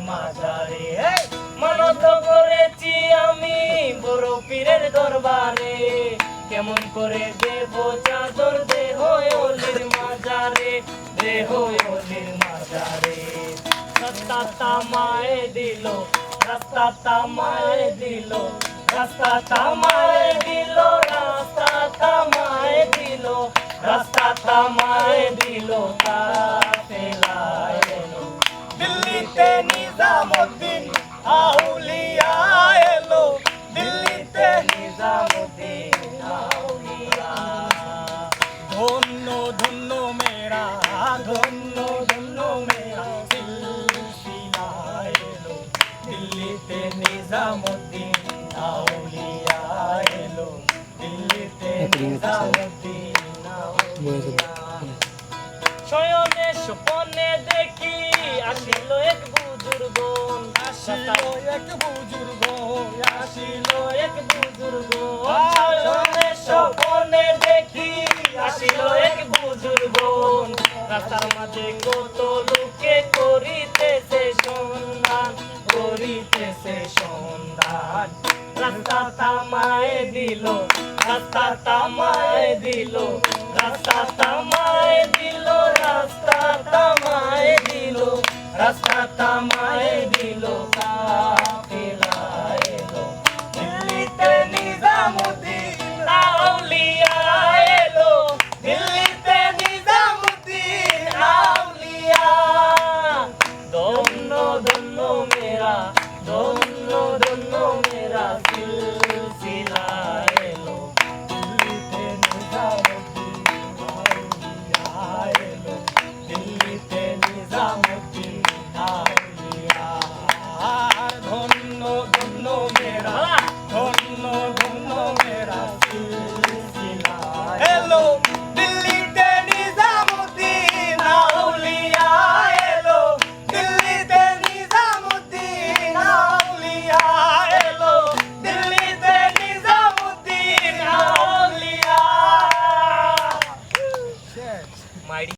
মাজারে। মানত করেছি আমি বড় পীরের দরবারে, কেমন করে দেব চাদর দেহ অলির মাজারে, দেহ অলির মাজারে। রাস্তা তামায় দিল, রাস্তা তামায় দিল, রাস্তা তামায় দিল, রাস্তা তামায় দিল, রাস্তা তামায় দিল। কাফেলায় এলো দিল্লিতে নিজামুদ্দিন আউলিয়া এলো, দিল্লিতে নিজামুদ্দিন আউলিয়া। ধন্য ধন্য মেরা, ধন্য ধন্য মেরা সিলসিলা এলো, দিল্লিতে নিজামুদ্দিন আউলিয়া এলো, দিল্লিতে নিজামুদ্দিন আউলিয়া। শয়নে স্বপনে দেখি আসিল এক বুজুর্গ, আসিল এক বুজুর্গ, আসিল এক বুজুর্গ। শয়নে স্বপনে দেখি আসিল এক বুজুর্গ, রাস্তার মাঝে কত লোকে করিতেছে সন্ধান, করিতেছে সন্ধান। রাস্তা থামায় দিল, রাস্তা থামায় দিল, রাস্তা থামায় দিল, রাস্তা থামায় দিল, রাস্তা থামায় দিল। কাফেলা এলো দিল্লিতে নিজামুদ্দিন আউলিয়া এলো, দিল্লিতে নিজামুদ্দিন আউলিয়া। ধন্য ধন্য মেরা, ধন্য ধন্য মেরা সিলসিলা এলো, দিল্লিতে নিজামুদ্দিন আউলিয়া এলো, দিল্লিতে নিজাম